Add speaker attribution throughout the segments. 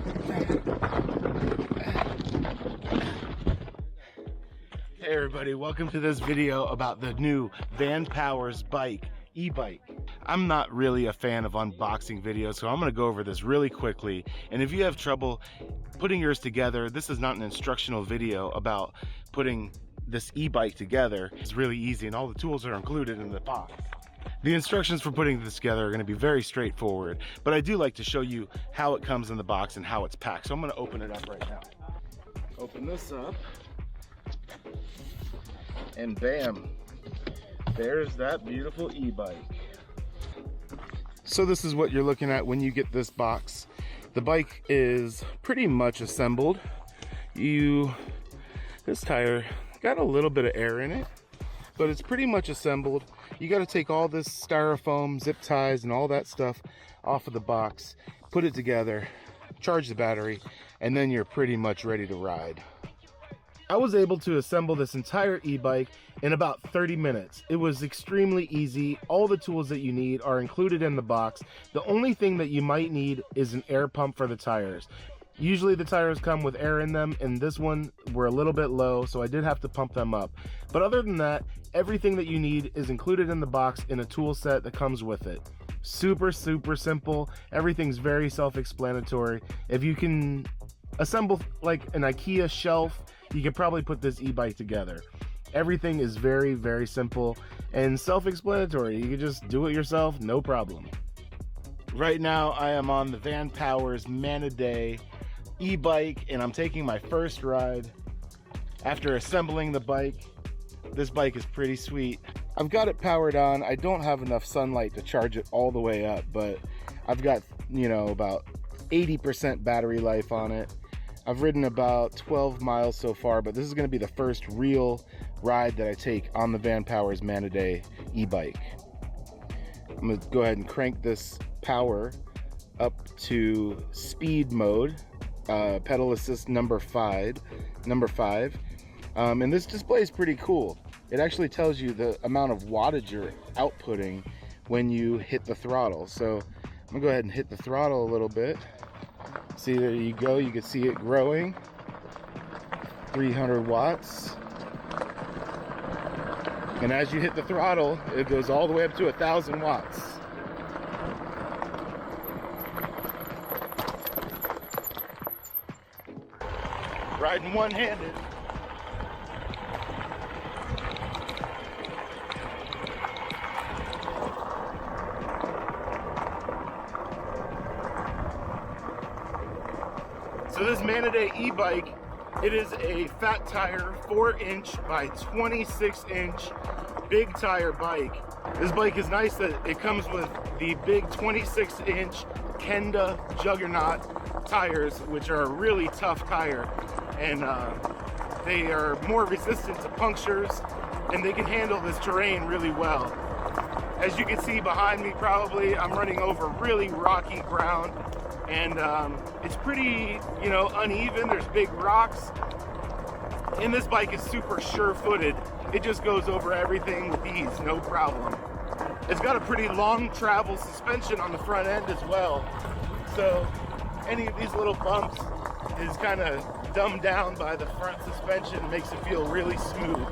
Speaker 1: Hey everybody, welcome to this video about the new Vanpowers eBike. I'm not really a fan of unboxing videos, so I'm going to go over this really quickly. And if you have trouble putting yours together, this is not an instructional video about putting this e-bike together. It's really easy and all the tools are included in the box. The instructions for putting this together are going to be very straightforward, but I do like to show you how it comes in the box and how it's packed. So I'm going to open it up right now. Open this up. And bam, there's that beautiful e-bike. So this is what you're looking at when you get this box. The bike is pretty much assembled. This tire got a little bit of air in it, but it's pretty much assembled. You got to take all this styrofoam, zip ties, and all that stuff off of the box, put it together, charge the battery, and then you're pretty much ready to ride. I was able to assemble this entire e-bike in about 30 minutes. It was extremely easy. All the tools that you need are included in the box. The only thing that you might need is an air pump for the tires. Usually the tires come with air in them, and this one were a little bit low, so I did have to pump them up. But other than that, everything that you need is included in the box in a tool set that comes with it. Super simple. Everything's very self-explanatory. If you can assemble like an IKEA shelf, you can probably put this e-bike together. Everything is very simple and self-explanatory. You can just do it yourself, no problem. Right now I am on the Vanpowers Manidae eBike and I'm taking my first ride after assembling the bike. This bike is pretty sweet. I've got it powered on. I don't have enough sunlight to charge it all the way up, but I've got, about 80% battery life on it. I've ridden about 12 miles so far, but this is going to be the first real ride that I take on the Vanpowers Manidae e-bike. I'm going to go ahead and crank this power up to speed mode, pedal assist number 5. And this display is pretty cool. It actually tells you the amount of wattage you're outputting when you hit the throttle. So I'm going to go ahead and hit the throttle a little bit. See, there you go, you can see it growing. 300 watts. And as you hit the throttle, it goes all the way up to 1,000 watts. Riding one-handed. So this Manidae e-bike, it is a fat tire, 4-inch by 26-inch big tire bike. This bike is nice that it comes with the big 26-inch Kenda Juggernaut tires, which are a really tough tire, and they are more resistant to punctures, and they can handle this terrain really well. As you can see behind me, probably, I'm running over really rocky ground. And it's pretty, uneven. There's big rocks. And this bike is super sure-footed. It just goes over everything with ease, no problem. It's got a pretty long travel suspension on the front end as well. So any of these little bumps is kind of dumbed down by the front suspension. It makes it feel really smooth.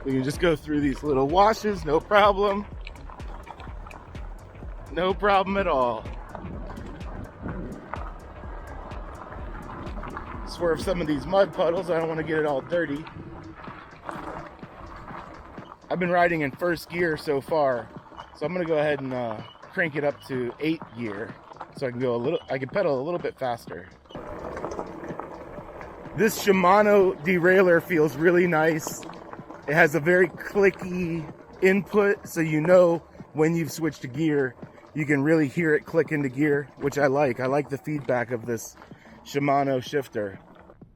Speaker 1: We can just go through these little washes, no problem. No problem at all. Swerve some of these mud puddles. I don't want to get it all dirty. I've been riding in first gear so far, so I'm going to go ahead and crank it up to 8th gear so I can pedal a little bit faster. This Shimano derailleur feels really nice. It has a very clicky input, so you know when you've switched to gear. You can really hear it click into gear, which I like. I like the feedback of this Shimano shifter.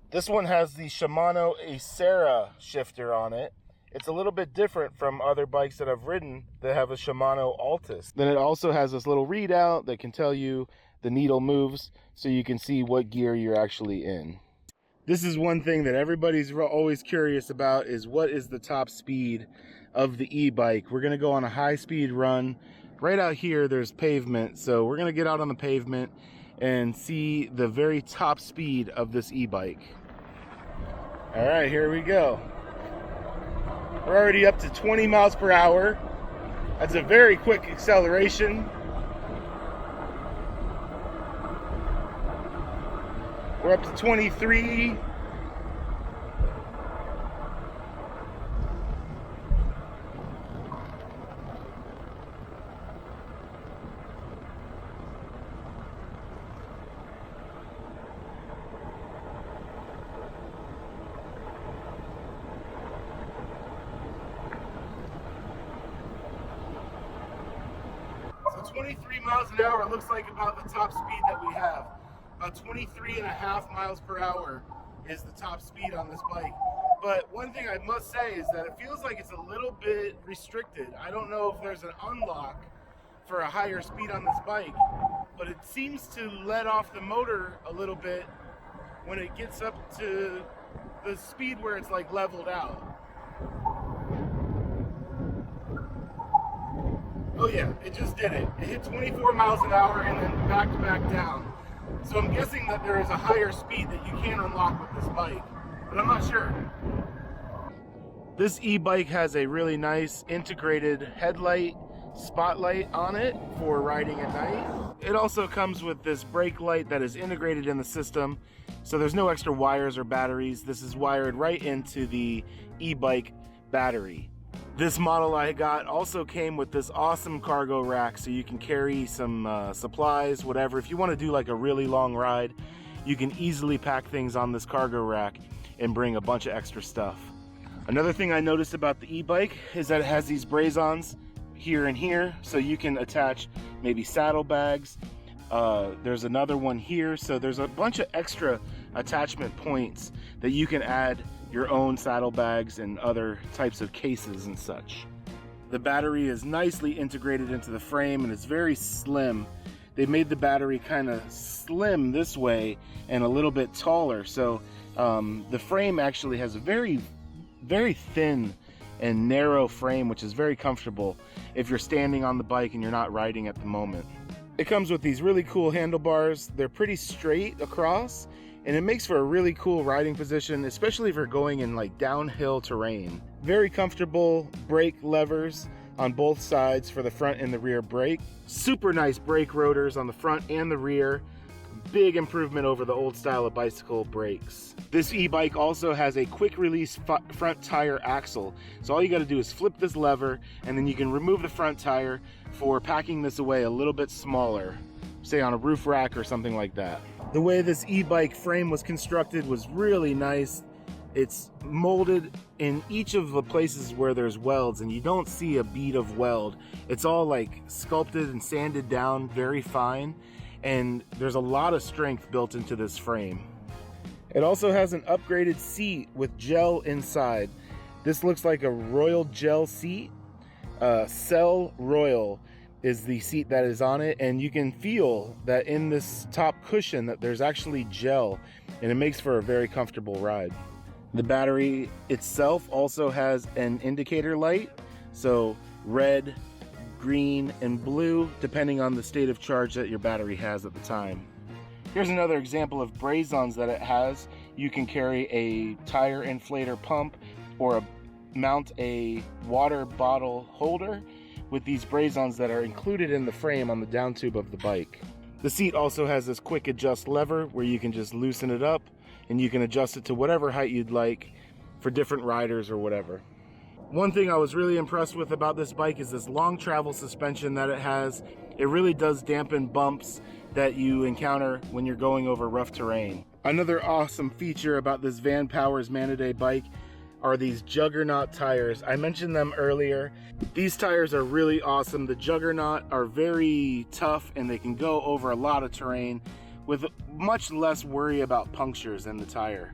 Speaker 1: This one has the Shimano Acera shifter on it. It's a little bit different from other bikes that I've ridden that have a Shimano Altus. Then it also has this little readout that can tell you the needle moves so you can see what gear you're actually in. This is one thing that everybody's always curious about, is what is the top speed of the e-bike. We're gonna go on a high-speed run. Right out here there's pavement, so we're gonna get out on the pavement and see the very top speed of this e-bike. All right, here we go. We're already up to 20 miles per hour. That's a very quick acceleration. We're up to 23. So 23 miles an hour looks like about the top speed that we have. About 23.5 miles per hour is the top speed on this bike. But one thing I must say is that it feels like it's a little bit restricted. I don't know if there's an unlock for a higher speed on this bike, but it seems to let off the motor a little bit when it gets up to the speed where it's like leveled out. Oh yeah, it just did it. It hit 24 miles an hour and then back down. So I'm guessing that there is a higher speed that you can unlock with this bike, but I'm not sure. This e-bike has a really nice integrated headlight spotlight on it for riding at night. It also comes with this brake light that is integrated in the system, so there's no extra wires or batteries. This is wired right into the e-bike battery. This model I got also came with this awesome cargo rack, so you can carry some supplies, whatever. If you want to do like a really long ride, you can easily pack things on this cargo rack and bring a bunch of extra stuff. Another thing I noticed about the e-bike is that it has these braze-ons here and here, so you can attach maybe saddlebags. There's another one here, so there's a bunch of extra attachment points that you can add your own saddlebags and other types of cases and such. The battery is nicely integrated into the frame and it's very slim. They made the battery kind of slim this way and a little bit taller, so the frame actually has a very thin and narrow frame, which is very comfortable if you're standing on the bike and you're not riding at the moment. It comes with these really cool handlebars. They're pretty straight across, and it makes for a really cool riding position, especially if you're going in like downhill terrain. Very comfortable brake levers on both sides for the front and the rear brake. Super nice brake rotors on the front and the rear. Big improvement over the old style of bicycle brakes. This e-bike also has a quick release front tire axle. So all you got to do is flip this lever and then you can remove the front tire for packing this away a little bit smaller, say on a roof rack or something like that. The way this e-bike frame was constructed was really nice. It's molded in each of the places where there's welds, and you don't see a bead of weld. It's all like sculpted and sanded down very fine, and there's a lot of strength built into this frame. It also has an upgraded seat with gel inside. This looks like a Royal gel seat. Cell Royal is the seat that is on it, and you can feel that in this top cushion that there's actually gel, and it makes for a very comfortable ride. The battery itself also has an indicator light, so red, green, and blue depending on the state of charge that your battery has at the time. Here's another example of braze-ons that it has. You can carry a tire inflator pump or mount a water bottle holder with these braze-ons that are included in the frame on the down tube of the bike. The seat also has this quick adjust lever where you can just loosen it up and you can adjust it to whatever height you'd like for different riders or whatever. One thing I was really impressed with about this bike is this long travel suspension that it has. It really does dampen bumps that you encounter when you're going over rough terrain. Another awesome feature about this Vanpowers Manidae bike are these Juggernaut tires. I mentioned them earlier. These tires are really awesome. The Juggernaut are very tough and they can go over a lot of terrain with much less worry about punctures in the tire.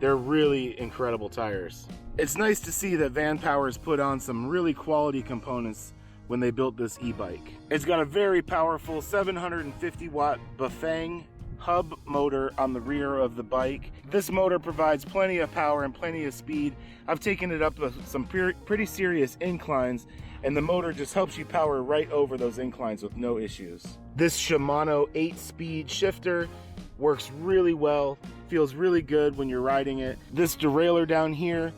Speaker 1: They're really incredible tires. It's nice to see that Vanpowers put on some really quality components when they built this e-bike. It's got a very powerful 750 watt Bafang hub motor on the rear of the bike. This motor provides plenty of power and plenty of speed. I've taken it up some pretty serious inclines, and the motor just helps you power right over those inclines with no issues. This Shimano 8-speed shifter works really well, feels really good when you're riding it. This derailleur down here,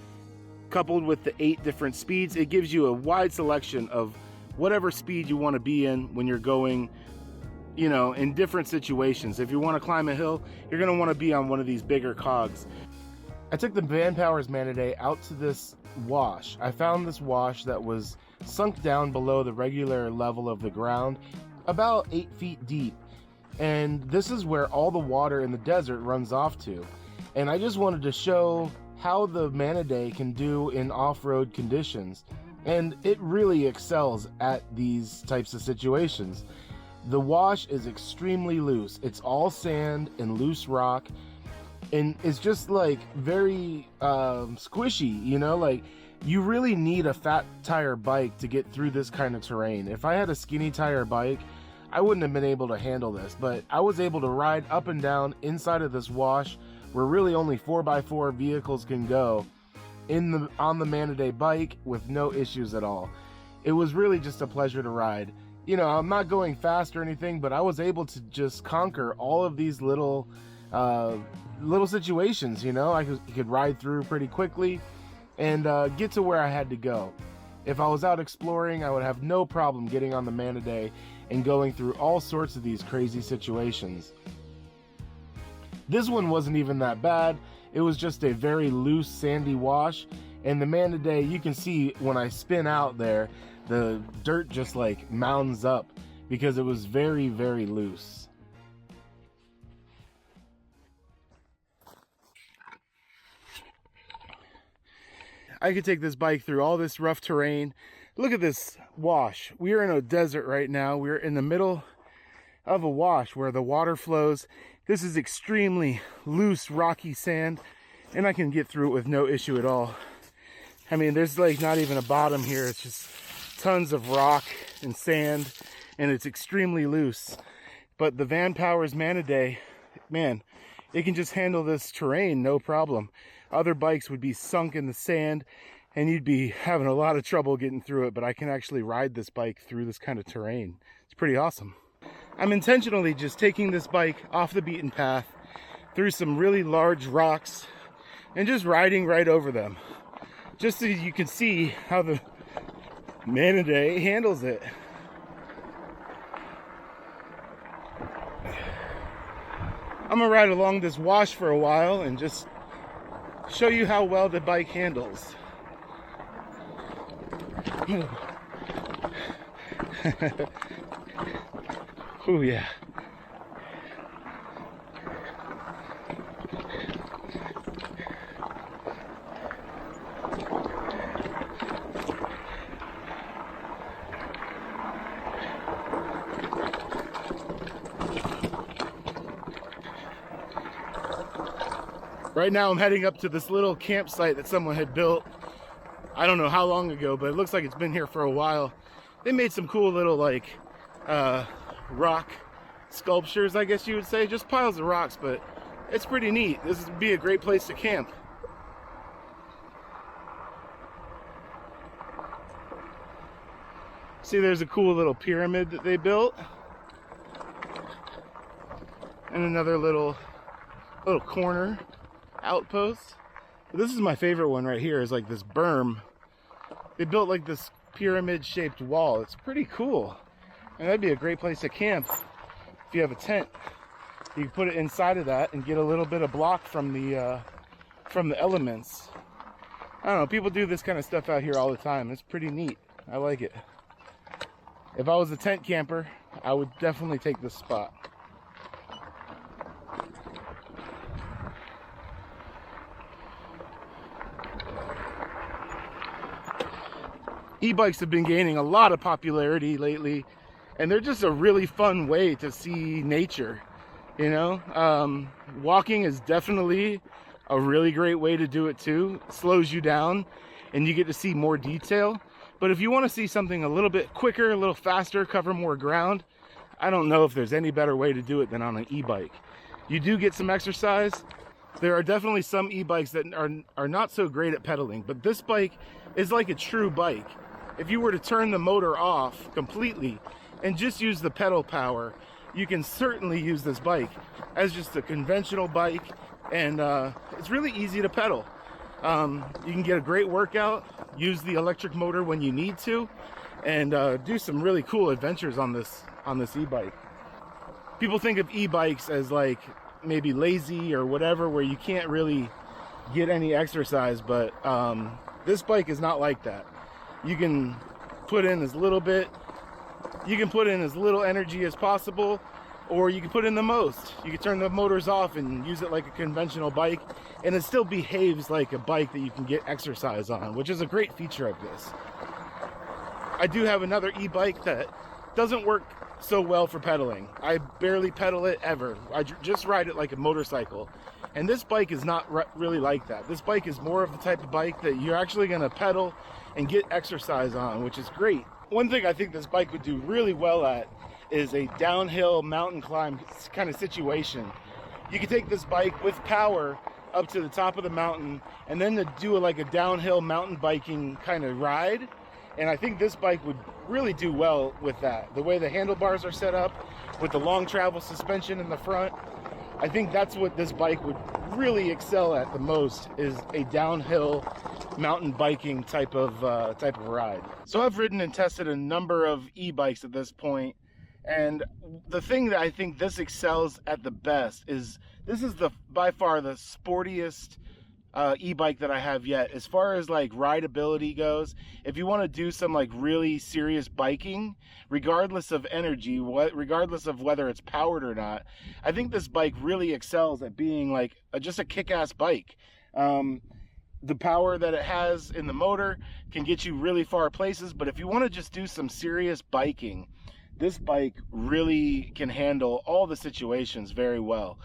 Speaker 1: coupled with the 8 different speeds, it gives you a wide selection of whatever speed you want to be in when you're going, you know, in different situations. If you want to climb a hill, you're going to want to be on one of these bigger cogs. I took the Vanpowers Manidae out to this wash. I found this wash that was sunk down below the regular level of the ground, about 8 feet deep. And this is where all the water in the desert runs off to. And I just wanted to show how the Manidae can do in off-road conditions. And it really excels at these types of situations. The wash is extremely loose. It's all sand and loose rock, and it's just like very squishy, you know, like you really need a fat tire bike to get through this kind of terrain. If I had a skinny tire bike, I wouldn't have been able to handle this, but I was able to ride up and down inside of this wash where really only 4x4 vehicles can go on the Manidae bike with no issues at all. It was really just a pleasure to ride. You know, I'm not going fast or anything, but I was able to just conquer all of these little situations, you know. I could ride through pretty quickly and get to where I had to go. If I was out exploring, I would have no problem getting on the Manidae and going through all sorts of these crazy situations. This one wasn't even that bad. It was just a very loose, sandy wash, and the Manidae, you can see when I spin out there, the dirt just like mounds up because it was very, very loose. I could take this bike through all this rough terrain. Look at this wash. We are in a desert right now. We're in the middle of a wash where the water flows. This is extremely loose, rocky sand, and I can get through it with no issue at all. I mean, there's like not even a bottom here. It's just tons of rock and sand, and it's extremely loose. But the Vanpowers Manidae, man, it can just handle this terrain no problem. Other bikes would be sunk in the sand and you'd be having a lot of trouble getting through it, but I can actually ride this bike through this kind of terrain. It's pretty awesome. I'm intentionally just taking this bike off the beaten path through some really large rocks and just riding right over them, just so you can see how the Manidae handles it. I'm gonna ride along this wash for a while and just show you how well the bike handles. Oh yeah. Right now I'm heading up to this little campsite that someone had built, I don't know how long ago, but it looks like it's been here for a while. They made some cool little like rock sculptures, I guess you would say, just piles of rocks, but it's pretty neat. This would be a great place to camp. See, there's a cool little pyramid that they built, and another little corner outpost. But this is my favorite one right here, is like this berm. They built like this pyramid shaped wall. It's pretty cool, and that'd be a great place to camp if you have a tent. You can put it inside of that and get a little bit of block from the elements. I don't know, people do this kind of stuff out here all the time. It's pretty neat. I like it. If I was a tent camper, I would definitely take this spot. E-bikes have been gaining a lot of popularity lately, and they're just a really fun way to see nature, you know. Walking is definitely a really great way to do it too. It slows you down and you get to see more detail. But if you want to see something a little bit quicker, a little faster, cover more ground, I don't know if there's any better way to do it than on an e-bike. You do get some exercise. There are definitely some e-bikes that are not so great at pedaling, but this bike is like a true bike. If you were to turn the motor off completely and just use the pedal power, you can certainly use this bike as just a conventional bike, and it's really easy to pedal. You can get a great workout, use the electric motor when you need to, and do some really cool adventures on this e-bike. People think of e-bikes as like maybe lazy or whatever, where you can't really get any exercise, but this bike is not like that. You can put in as little energy as possible, or you can put in the most. You can turn the motors off and use it like a conventional bike, and it still behaves like a bike that you can get exercise on, which is a great feature of this. I do have another e-bike that doesn't work so well for pedaling. I barely pedal it ever. I just ride it like a motorcycle. And this bike is not really like that. This bike is more of the type of bike that you're actually going to pedal and get exercise on, which is great. One thing I think this bike would do really well at is a downhill mountain climb kind of situation. You could take this bike with power up to the top of the mountain and then to do like a downhill mountain biking kind of ride. And I think this bike would really do well with that. The way the handlebars are set up with the long travel suspension in the front, I think that's what this bike would really excel at the most, is a downhill mountain biking type of ride. So I've ridden and tested a number of e-bikes at this point, and the thing that I think this excels at the best is this is by far the sportiest e-bike that I have yet. As far as like rideability goes, if you want to do some like really serious biking, regardless of energy, regardless of whether it's powered or not, I think this bike really excels at being like just a kick-ass bike. The power that it has in the motor can get you really far places, but if you want to just do some serious biking, this bike really can handle all the situations very well.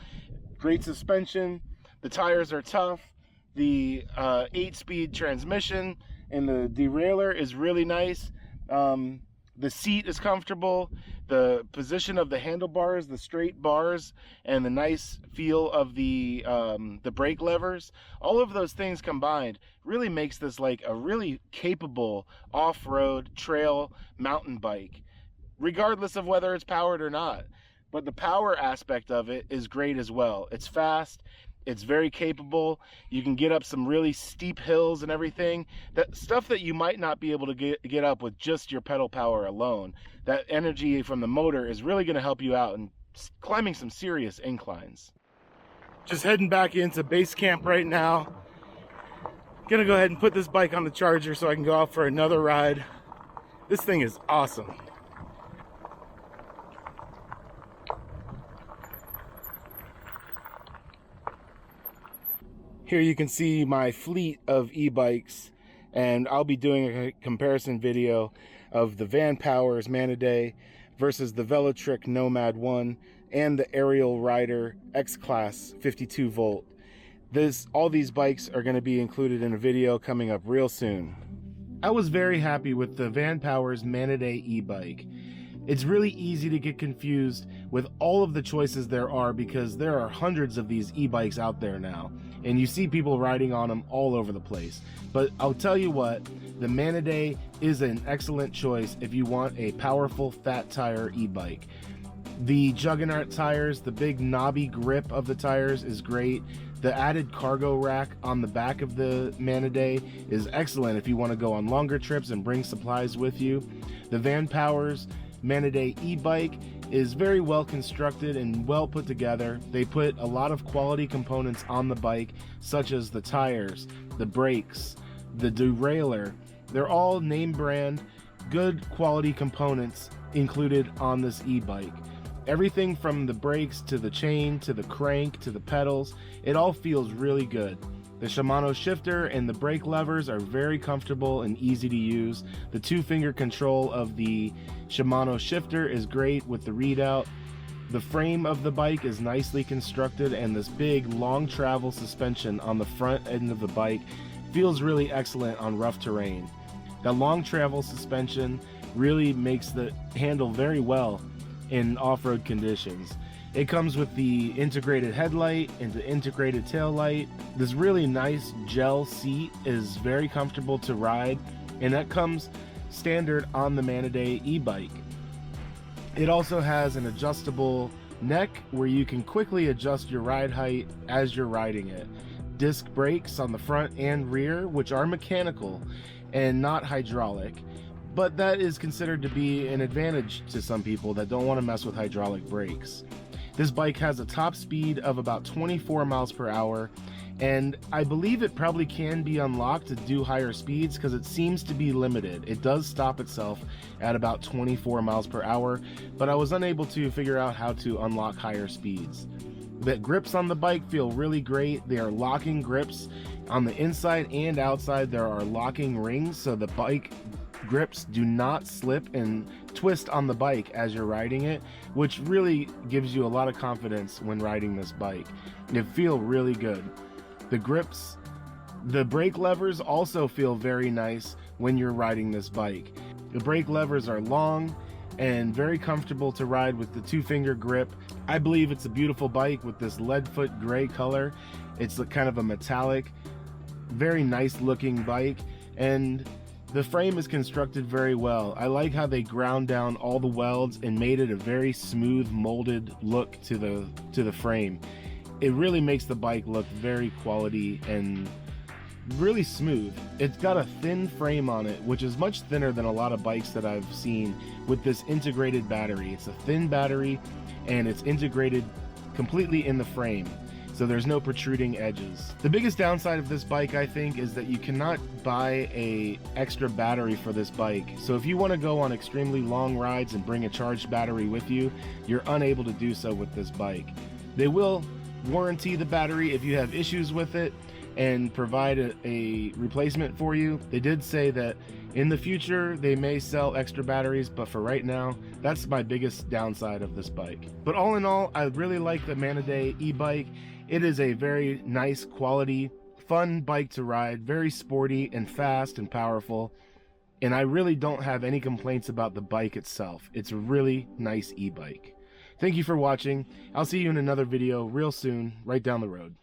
Speaker 1: Great suspension, the tires are tough, the 8-speed transmission and the derailleur is really nice. The seat is comfortable. The position of the handlebars, the straight bars, and the nice feel of the brake levers, all of those things combined really makes this like a really capable off-road trail mountain bike, regardless of whether it's powered or not. But the power aspect of it is great as well. It's fast. It's very capable. You can get up some really steep hills and everything. That stuff that you might not be able to get up with just your pedal power alone. That energy from the motor is really going to help you out in climbing some serious inclines. Just heading back into base camp right now. Gonna go ahead and put this bike on the charger so I can go out for another ride. This thing is awesome. Here you can see my fleet of e-bikes, and I'll be doing a comparison video of the Vanpowers Manidae versus the Velotric Nomad 1 and the Aerial Rider X-Class 52 volt. All these bikes are going to be included in a video coming up real soon. I was very happy with the Vanpowers Manidae e-bike. It's really easy to get confused with all of the choices there are because there are hundreds of these e-bikes out there now, and you see people riding on them all over the place. But I'll tell you what, the Manidae is an excellent choice if you want a powerful fat tire e-bike. The Juggernaut tires, the big knobby grip of the tires is great. The added cargo rack on the back of the Manidae is excellent if you want to go on longer trips and bring supplies with you. The Vanpowers Manidae e-bike is very well constructed and well put together. They put a lot of quality components on the bike, such as the tires, the brakes, the derailleur. They're all name brand, good quality components included on this e-bike. Everything from the brakes to the chain to the crank to the pedals, it all feels really good. The Shimano shifter and the brake levers are very comfortable and easy to use. The 2-finger control of the Shimano shifter is great with the readout. The frame of the bike is nicely constructed, and this big long travel suspension on the front end of the bike feels really excellent on rough terrain. The long travel suspension really makes the handle very well in off-road conditions. It comes with the integrated headlight and the integrated tail light. This really nice gel seat is very comfortable to ride, and that comes standard on the Manidae eBike. It also has an adjustable neck where you can quickly adjust your ride height as you're riding it. Disc brakes on the front and rear, which are mechanical and not hydraulic, but that is considered to be an advantage to some people that don't want to mess with hydraulic brakes. This bike has a top speed of about 24 miles per hour, and I believe it probably can be unlocked to do higher speeds because it seems to be limited. It does stop itself at about 24 miles per hour, but I was unable to figure out how to unlock higher speeds. The grips on the bike feel really great. They are locking grips. On the inside and outside there are locking rings, so the bike grips do not slip and twist on the bike as you're riding it, which really gives you a lot of confidence when riding this bike. It feels really good. The grips, the brake levers also feel very nice when you're riding this bike. The brake levers are long and very comfortable to ride with the 2-finger grip. I believe it's a beautiful bike with this lead foot gray color. It's kind of a metallic, very nice looking bike, and the frame is constructed very well. I like how they ground down all the welds and made it a very smooth molded look to the frame. It really makes the bike look very quality and really smooth. It's got a thin frame on it, which is much thinner than a lot of bikes that I've seen with this integrated battery. It's a thin battery and it's integrated completely in the frame, so there's no protruding edges. The biggest downside of this bike, I think, is that you cannot buy a extra battery for this bike. So if you want to go on extremely long rides and bring a charged battery with you, you're unable to do so with this bike. They will warranty the battery if you have issues with it and provide a replacement for you. They did say that in the future they may sell extra batteries, but for right now, that's my biggest downside of this bike. But all in all, I really like the Manidae eBike. It is a very nice quality, fun bike to ride, very sporty and fast and powerful, and I really don't have any complaints about the bike itself. It's a really nice e-bike. Thank you for watching. I'll see you in another video real soon, right down the road.